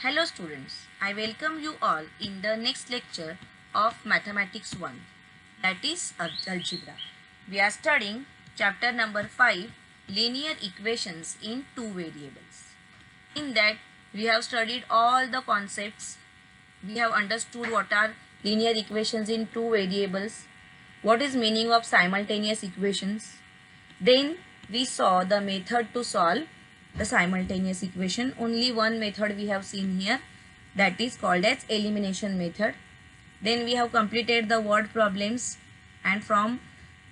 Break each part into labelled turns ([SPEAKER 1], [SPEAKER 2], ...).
[SPEAKER 1] Hello students, I welcome you all in the next lecture of Mathematics 1, that is Algebra. We are studying chapter number 5, Linear Equations in Two Variables. In that we have studied all the concepts, we have understood what are linear equations in two variables, what is meaning of simultaneous equations. Then we saw the method to solve the simultaneous equation. Only one method we have seen here, that is called as elimination method. Then we have completed the word problems, and from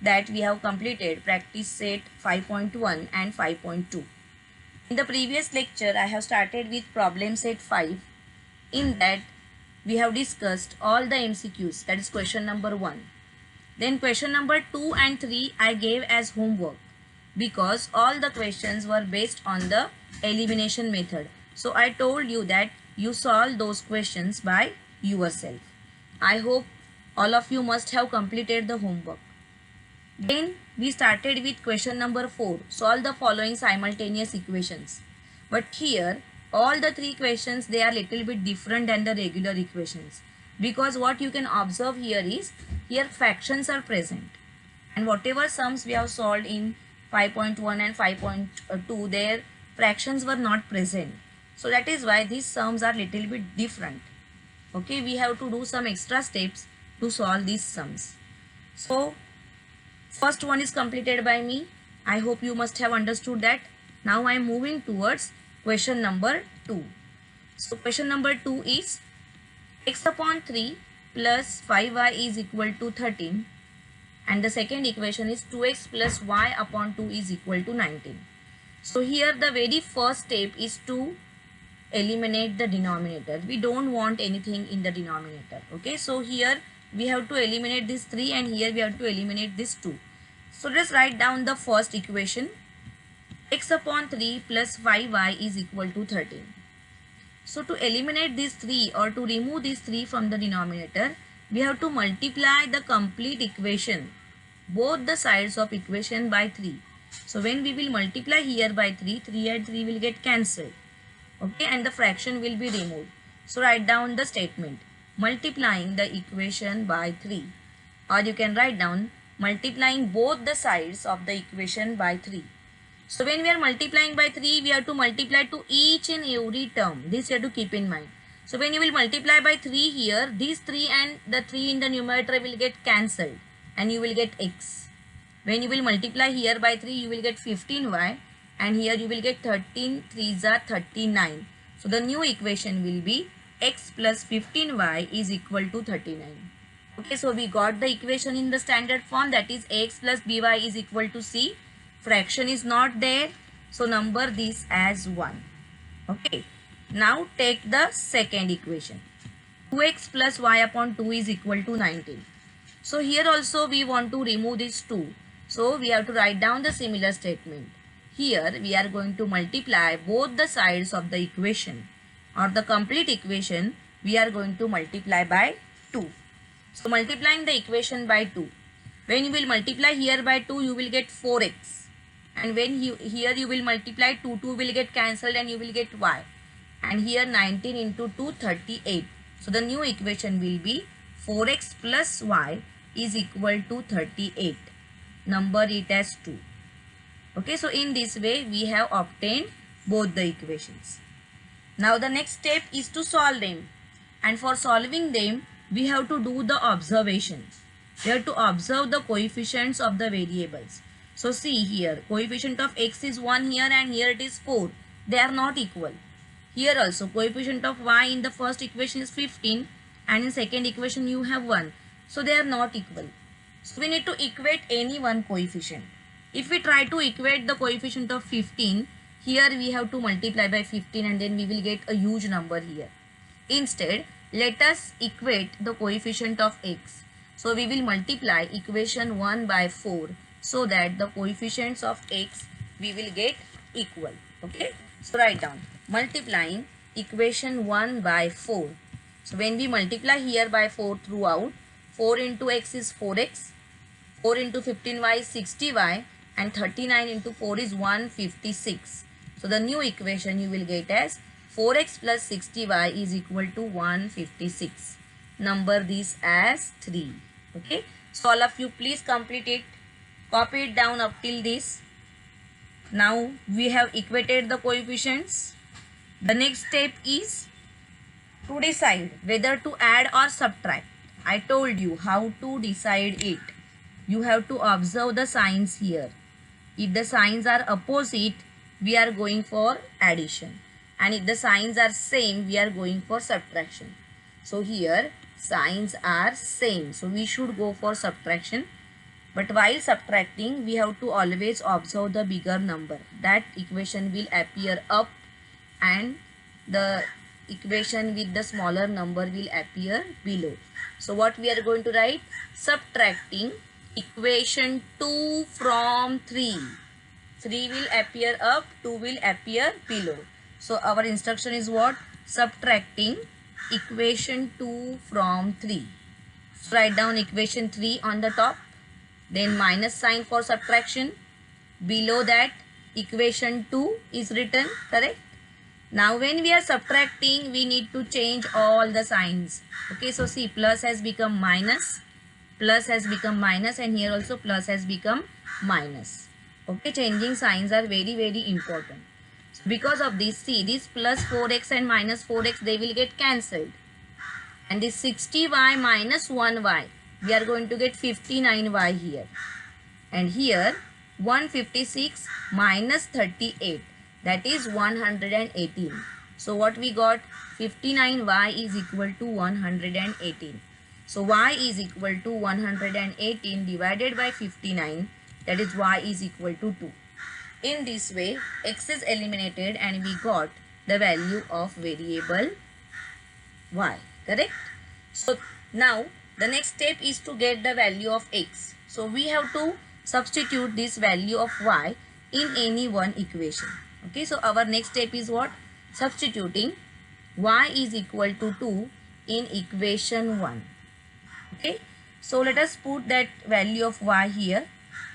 [SPEAKER 1] that we have completed practice set 5.1 and 5.2. In the previous lecture I have started with problem set 5. In that we have discussed all the MCQs, that is question number 1. Then question number 2 and 3 I gave as homework because all the questions were based on the elimination method. So I told you that you solve those questions by yourself. I hope all of you must have completed the homework. Then we started with question number 4. Solve the following simultaneous equations. But here all the three questions, they are little bit different than the regular equations, because what you can observe here is here fractions are present, and whatever sums we have solved in 5.1 and 5.2, their fractions were not present. So that is why these sums are little bit different. Okay, we have to do some extra steps to solve these sums. So first one is completed by me. I hope you must have understood that. Now I am moving towards question number 2. So question number 2 is x upon 3 plus 5y is equal to 13, and the second equation is 2x plus y upon 2 is equal to 19. So here the very first step is to eliminate the denominator. We don't want anything in the denominator. Okay, so here we have to eliminate this 3 and here we have to eliminate this 2. So let's write down the first equation. X upon 3 plus 5y is equal to 13. So to eliminate this 3 or to remove this 3 from the denominator, we have to multiply the complete equation, both the sides of equation, by 3. So when we will multiply here by 3, 3 and 3 will get cancelled. Okay, and the fraction will be removed. So write down the statement, multiplying the equation by 3, or you can write down multiplying both the sides of the equation by 3. So when we are multiplying by 3, we have to multiply to each and every term. This you have to keep in mind. So when you will multiply by 3 here, these 3 and the 3 in the numerator will get cancelled and you will get x. When you will multiply here by 3, you will get 15y, and here you will get 13 3s are 39. So the new equation will be x plus 15y is equal to 39. Okay, so we got the equation in the standard form, that is ax plus by is equal to c. Fraction is not there, so number this as 1. Okay, now take the second equation. 2x plus y upon 2 is equal to 19. So here also we want to remove this 2. So we have to write down the similar statement. Here we are going to multiply both the sides of the equation, or the complete equation we are going to multiply by 2. So multiplying the equation by 2. When you will multiply here by 2, you will get 4x. And when here you will multiply 2, 2 will get cancelled and you will get y. And here 19 into 2, 38. So the new equation will be 4x plus y is equal to 38. Number it as 2. Okay, so in this way we have obtained both the equations. Now the next step is to solve them. And for solving them, we have to do the observation. We have to observe the coefficients of the variables. So see here, coefficient of x is 1 here and here it is 4. They are not equal. Here also coefficient of y in the first equation is 15 and in second equation you have 1. So they are not equal. So we need to equate any one coefficient. If we try to equate the coefficient of 15, here we have to multiply by 15 and then we will get a huge number here. Instead, let us equate the coefficient of x. So we will multiply equation 1 by 4. So that the coefficients of x we will get equal. Okay, so write down multiplying equation 1 by 4. So when we multiply here by 4 throughout, 4 into x is 4x, 4 into 15y is 60y, and 39 into 4 is 156. So the new equation you will get as 4x plus 60y is equal to 156. Number these as 3. Okay. So all of you please complete it. Copy it down up till this. Now we have equated the coefficients. The next step is to decide whether to add or subtract. I told you how to decide it. You have to observe the signs here. If the signs are opposite, we are going for addition. And if the signs are same, we are going for subtraction. So here signs are same. So we should go for subtraction. But while subtracting, we have to always observe the bigger number. That equation will appear up and the equation with the smaller number will appear below. So what we are going to write? Subtracting equation 2 from 3. 3 will appear up, 2 will appear below. So our instruction is what? Subtracting equation 2 from 3. So write down equation 3 on the top. Then minus sign for subtraction. Below that equation 2 is written, correct? Now when we are subtracting, we need to change all the signs. Okay, so see, plus has become minus, and here also plus has become minus. Okay, changing signs are very important. So because of this, see, this plus 4x and minus 4x, they will get cancelled. And this 60y minus 1y, we are going to get 59y here. And here 156 minus 38, that is 118. So what we got? 59y is equal to 118. So y is equal to 118 divided by 59, that is y is equal to 2. In this way, x is eliminated and we got the value of variable y, correct? So now the next step is to get the value of x. So we have to substitute this value of y in any one equation. Okay, so our next step is what? Substituting y is equal to 2 in equation 1. Okay, so let us put that value of y here.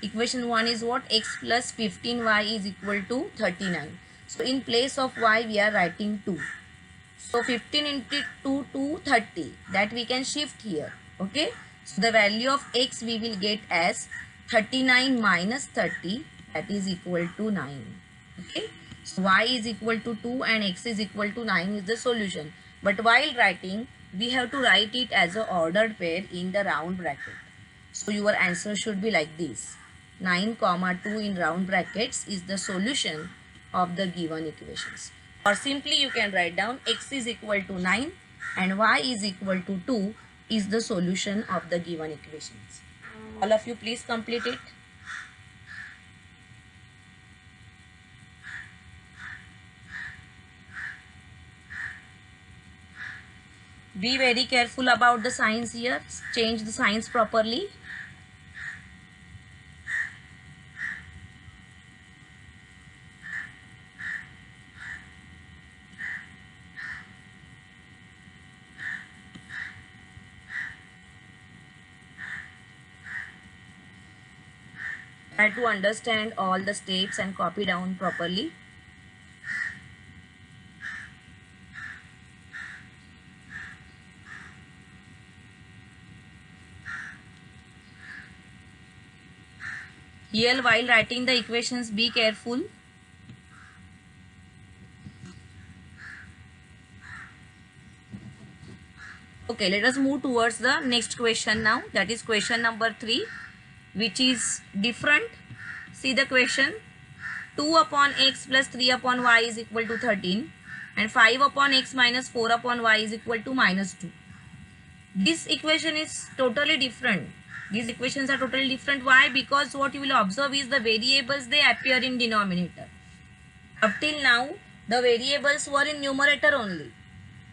[SPEAKER 1] Equation 1 is what? X plus 15y is equal to 39. So in place of y, we are writing 2. So 15 into 2 to 30, that we can shift here. Okay, so the value of x we will get as 39 minus 30, that is equal to 9. Okay, so y is equal to 2 and x is equal to 9 is the solution. But while writing, we have to write it as a ordered pair in the round bracket. So your answer should be like this. 9 comma 2 in round brackets is the solution of the given equations. Or simply you can write down x is equal to 9 and y is equal to 2 is the solution of the given equations. All of you please complete it. Be very careful about the signs here. Change the signs properly. Try to understand all the steps and copy down properly. Here while writing the equations, be careful. Okay, let us move towards the next question now. That is question number 3, which is different. See the question. 2 upon x plus 3 upon y is equal to 13 and 5 upon x minus 4 upon y is equal to minus 2. This equation is totally different. These equations are totally different. Why? Because what you will observe is the variables, they appear in denominator. Up till now, the variables were in numerator only.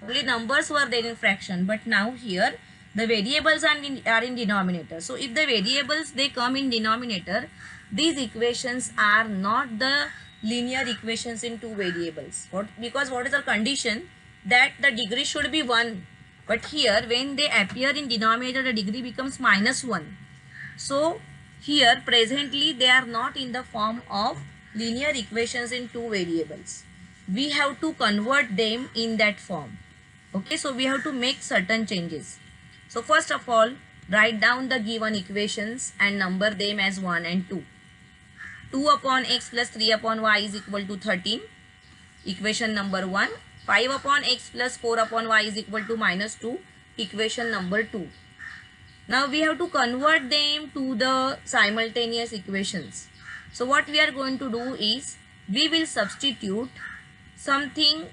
[SPEAKER 1] Only numbers were there in fraction. But now here, the variables are in denominator. So if the variables, they come in denominator, these equations are not the linear equations in two variables. Because what is the condition? That the degree should be 1. But here when they appear in denominator, the degree becomes minus 1. So here presently they are not in the form of linear equations in two variables. we have to convert them in that form. Okay, so we have to make certain changes. So first of all, write down the given equations and number them as 1 and 2. 2 upon x plus 3 upon y is equal to 13. Equation number 1. 5 upon x plus 4 upon y is equal to minus 2. Equation number 2. Now we have to convert them to the simultaneous equations. So what we are going to do is we will substitute something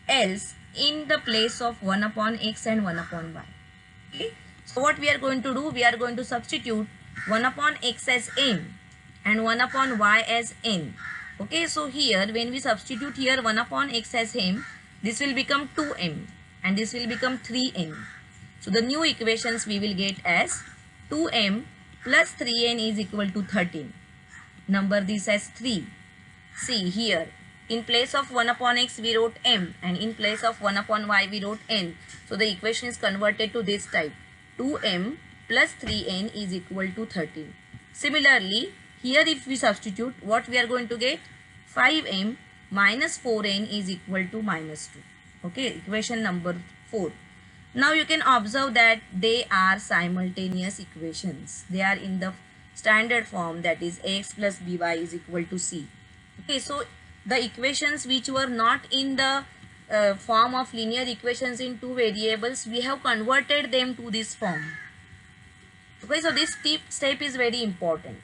[SPEAKER 1] else in the place of 1 upon x and 1 upon y. Okay. So what we are going to do, we are going to substitute 1 upon x as m and 1 upon y as n. Okay, so here when we substitute here 1 upon x as m, this will become 2m and this will become 3n. So the new equations we will get as 2m plus 3n is equal to 13. Number this as 3. See here, in place of 1 upon x we wrote m and in place of 1 upon y we wrote n. So the equation is converted to this type. 2m plus 3n is equal to 13. Similarly, here if we substitute, what we are going to get? 5m minus 4n is equal to minus 2. Okay, equation number 4. Now you can observe that they are simultaneous equations. They are in the standard form, that is ax plus by is equal to c. Okay, so the equations which were not in the form of linear equations in two variables, we have converted them to this form. Okay, so this step is very important.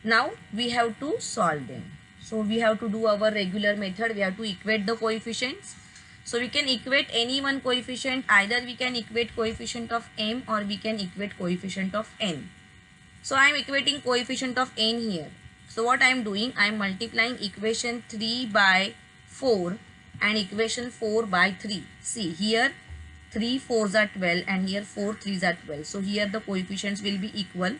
[SPEAKER 1] Now we have to solve them. So we have to do our regular method. We have to equate the coefficients. So we can equate any one coefficient. Either we can equate coefficient of m or we can equate coefficient of n. So I am equating coefficient of n here. So what I am doing, I am multiplying equation 3 by 4 and equation 4 by 3. See here 3 4s are 12 and here 4 3s are 12. So here the coefficients will be equal.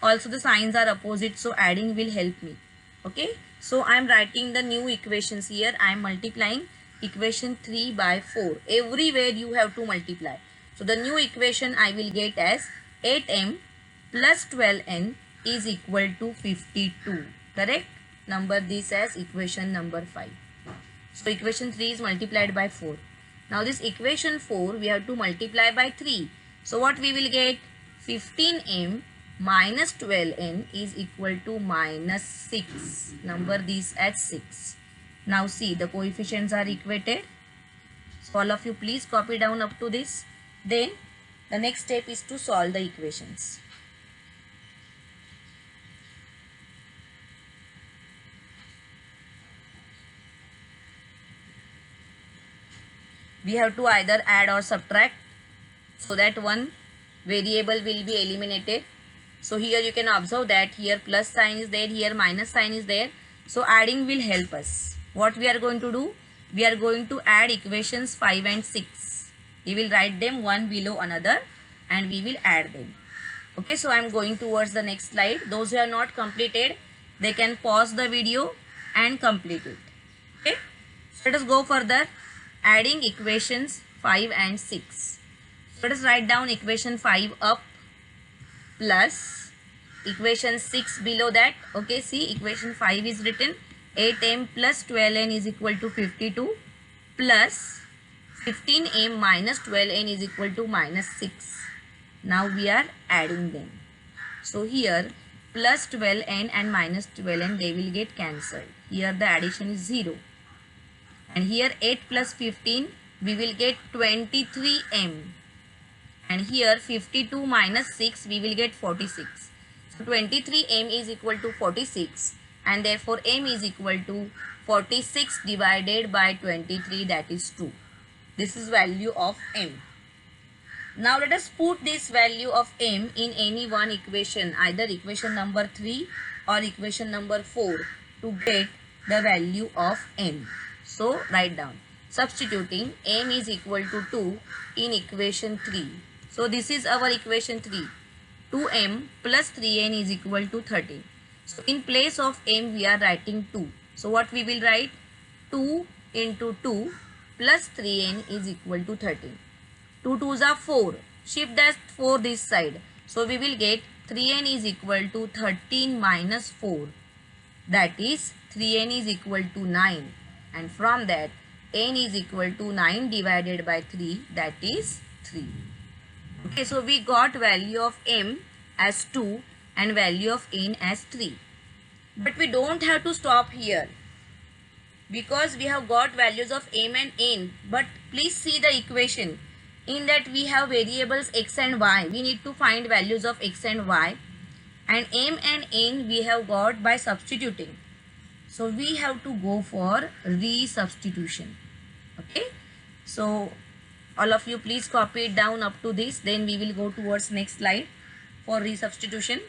[SPEAKER 1] Also the signs are opposite, so adding will help me. Okay, so I am writing the new equations here. I am multiplying equation 3 by 4. Everywhere you have to multiply. So the new equation I will get as 8m plus 12n is equal to 52. Correct? Number this as equation number 5. So equation 3 is multiplied by 4. Now this equation 4 we have to multiply by 3. So what we will get? 15m minus 12n is equal to minus 6. Number this as 6. Now see, the coefficients are equated. So all of you please copy down up to this. Then the next step is to solve the equations. We have to either add or subtract so that one variable will be eliminated. So here you can observe that here plus sign is there, here minus sign is there. So adding will help us. What we are going to do? We are going to add equations 5 and 6. We will write them one below another and we will add them. Okay, so I am going towards the next slide. Those who have not completed, they can pause the video and complete it. Okay, so let us go further. Adding equations 5 and 6. So let us write down equation 5 up plus equation 6 below that. Okay, see equation 5 is written 8m plus 12n is equal to 52 plus 15m minus 12n is equal to minus 6. Now we are adding them. So here plus 12n and minus 12n, they will get cancelled. Here the addition is 0. And here 8 plus 15, we will get 23m. And here 52 minus 6, we will get 46. So 23m is equal to 46 and therefore m is equal to 46 divided by 23, that is 2. This is value of m. Now let us put this value of m in any one equation, either equation number 3 or equation number 4 to get the value of m. So write down, substituting m is equal to 2 in equation 3. So this is our equation 3. 2m plus 3n is equal to 13. So in place of m we are writing 2. So what we will write? 2 into 2 plus 3n is equal to 13. 2 2s are 4. Shift that 4 this side. So we will get 3n is equal to 13 minus 4. That is 3n is equal to 9. and from that n is equal to 9 divided by 3, that is 3. Okay, so we got value of m as 2 and value of n as 3. But we don't have to stop here because we have got values of m and n. But please see the equation. In that we have variables x and y. We need to find values of x and y. And m and n we have got by substituting. So we have to go for resubstitution. Okay. So all of you please copy it down up to this. Then we will go towards next slide for resubstitution.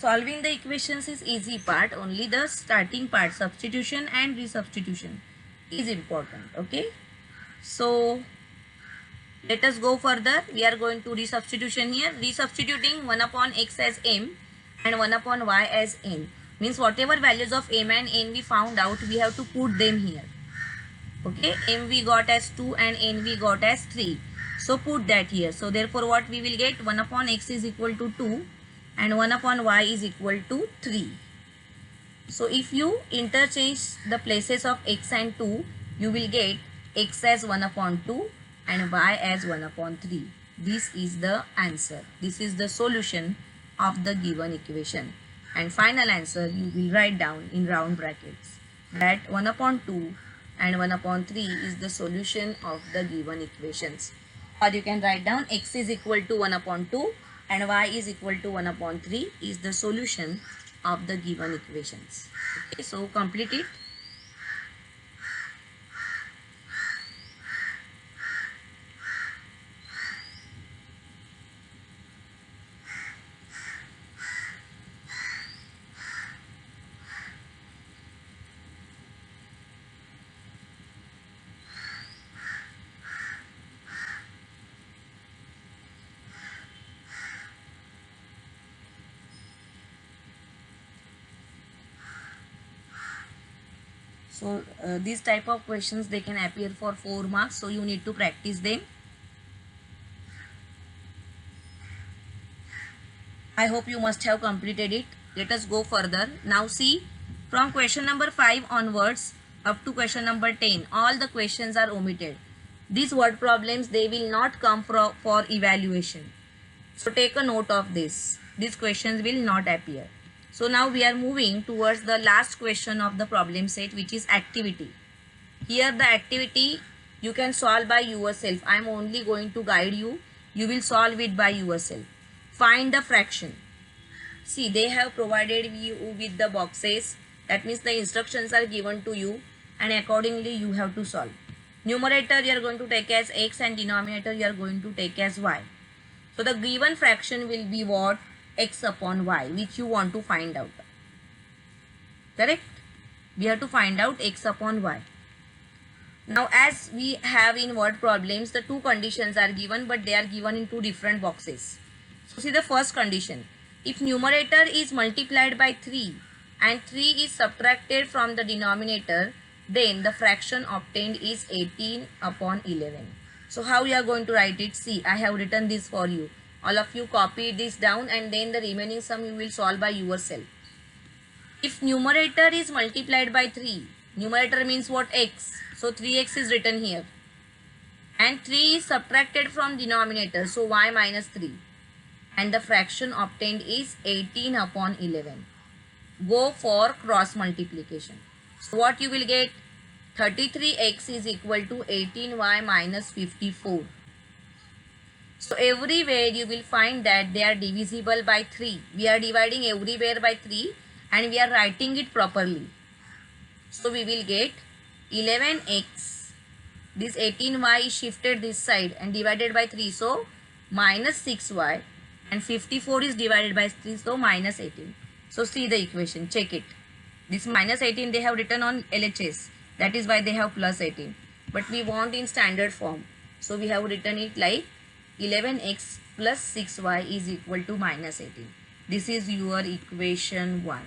[SPEAKER 1] Solving the equations is easy part, only the starting part, substitution and resubstitution is important. Okay, so let us go further. We are going to resubstitution here. Resubstituting 1 upon x as m and 1 upon y as n. Means whatever values of m and n we found out, we have to put them here. Okay, m we got as 2 and n we got as 3. So put that here. So therefore what we will get, 1 upon x is equal to 2 and 1 upon y is equal to 3. So if you interchange the places of x and 2, you will get x as 1 upon 2 and y as 1 upon 3. This is the answer. This is the solution of the given equation. And final answer you will write down in round brackets that 1 upon 2 and 1 upon 3 is the solution of the given equations. Or you can write down x is equal to 1 upon 2 and y is equal to 1 upon 3 is the solution of the given equations. Okay, so complete it. So these type of questions, they can appear for 4 marks. So you need to practice them. I hope you must have completed it. Let us go further. Now see, from question number 5 onwards up to question number 10, all the questions are omitted. These word problems, they will not come for evaluation. So take a note of this. These questions will not appear. So now we are moving towards the last question of the problem set, which is activity. Here the activity you can solve by yourself. I am only going to guide you. You will solve it by yourself. Find the fraction. See, they have provided you with the boxes. That means the instructions are given to you and accordingly you have to solve. Numerator you are going to take as x and denominator you are going to take as y. So the given fraction will be what? X upon y, which you want to find out. Correct? We have to find out x upon y. Now as we have in word problems, the two conditions are given, but they are given in two different boxes. So see the first condition. If numerator is multiplied by 3 and 3 is subtracted from the denominator, then the fraction obtained is 18 upon 11. So how you are going to write it? See, I have written this for you. All of you copy this down and then the remaining sum you will solve by yourself. If numerator is multiplied by 3, numerator means what? X. So 3x is written here. And 3 is subtracted from denominator. So y minus 3. And the fraction obtained is 18 upon 11. Go for cross multiplication. So what you will get? 33x is equal to 18y minus 54. So everywhere you will find that they are divisible by 3. We are dividing everywhere by 3 and we are writing it properly. So we will get 11x. This 18y is shifted this side and divided by 3. So minus 6y, and 54 is divided by 3. So minus 18. So see the equation. Check it. This minus 18 they have written on LHS. That is why they have plus 18. But we want in standard form. So we have written it like 11x plus 6y is equal to minus 18. This is your equation 1.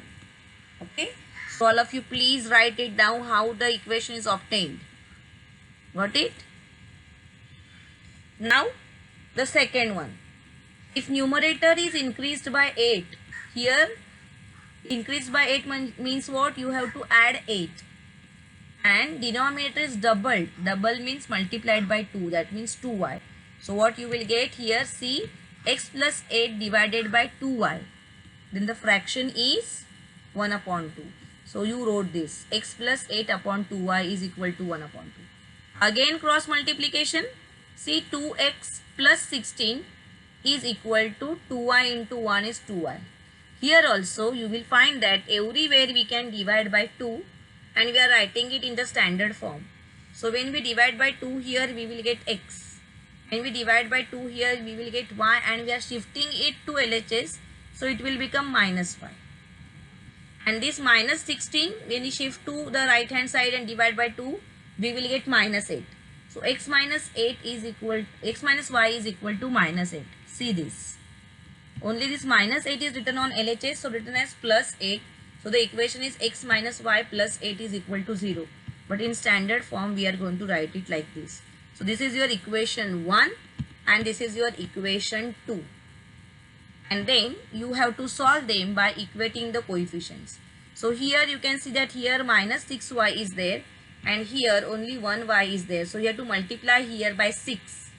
[SPEAKER 1] Okay. So all of you please write it down how the equation is obtained. Got it? Now the second one. If numerator is increased by 8, here increased by 8 means what? You have to add 8. And denominator is doubled. Double means multiplied by 2. That means 2y. So what you will get here, see, x plus 8 divided by 2y. Then the fraction is 1 upon 2. So you wrote this. X plus 8 upon 2y is equal to 1 upon 2. Again cross multiplication. See, 2x plus 16 is equal to 2y into 1 is 2y. Here also you will find that everywhere we can divide by 2 and we are writing it in the standard form. So when we divide by 2 here, we will get x. When we divide by 2 here, we will get y, and we are shifting it to LHS. So it will become minus 5. And this minus 16, when we shift to the right hand side and divide by 2, we will get minus 8. So x minus y is equal to minus 8. See this. Only this minus 8 is written on LHS, so written as plus 8. So the equation is x minus y plus 8 is equal to 0. But in standard form, we are going to write it like this. So this is your equation 1 and this is your equation 2. And then you have to solve them by equating the coefficients. So here you can see that here minus 6y is there and here only 1y is there. So you have to multiply here by 6.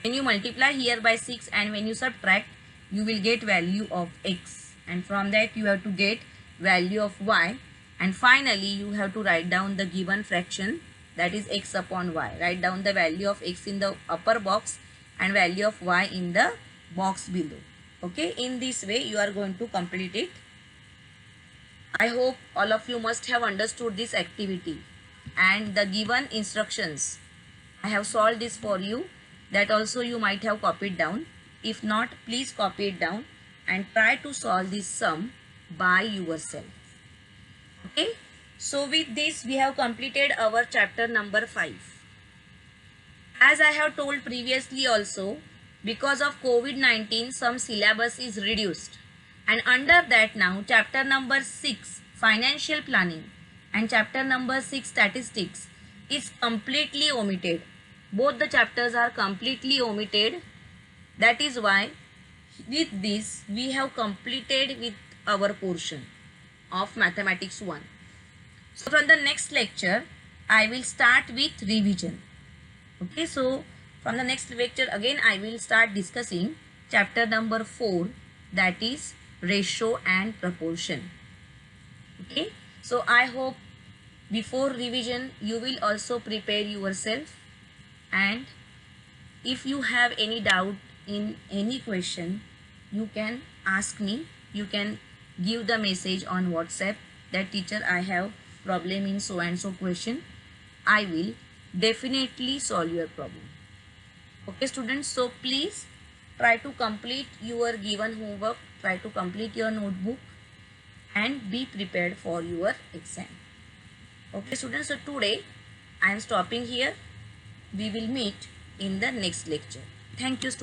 [SPEAKER 1] When you multiply here by 6 and when you subtract, you will get value of x. And from that you have to get value of y. And finally you have to write down the given fraction, that is x upon y. Write down the value of x in the upper box and value of y in the box below. Okay, in this way you are going to complete it. I hope all of you must have understood this activity and the given instructions. I have solved this for you. That also you might have copied down. If not, please copy it down and try to solve this sum by yourself. Okay, so with this we have completed our chapter number 5. As I have told previously also, because of COVID-19 some syllabus is reduced, and under that now chapter number 6 financial planning and chapter number 6 statistics is completely omitted. Both the chapters are completely omitted. That is why with this we have completed with our portion of mathematics 1. So from the next lecture I will start with revision. Okay, so from the next lecture again I will start discussing chapter number 4, that is ratio and proportion. Okay, so I hope before revision you will also prepare yourself, and if you have any doubt in any question you can ask me. You can give the message on WhatsApp that teacher I have problem in so and so question. I will definitely solve your problem. Okay students, so please try to complete your given homework, try to complete your notebook and be prepared for your exam. Okay students, so today I am stopping here. We will meet in the next lecture. Thank you students.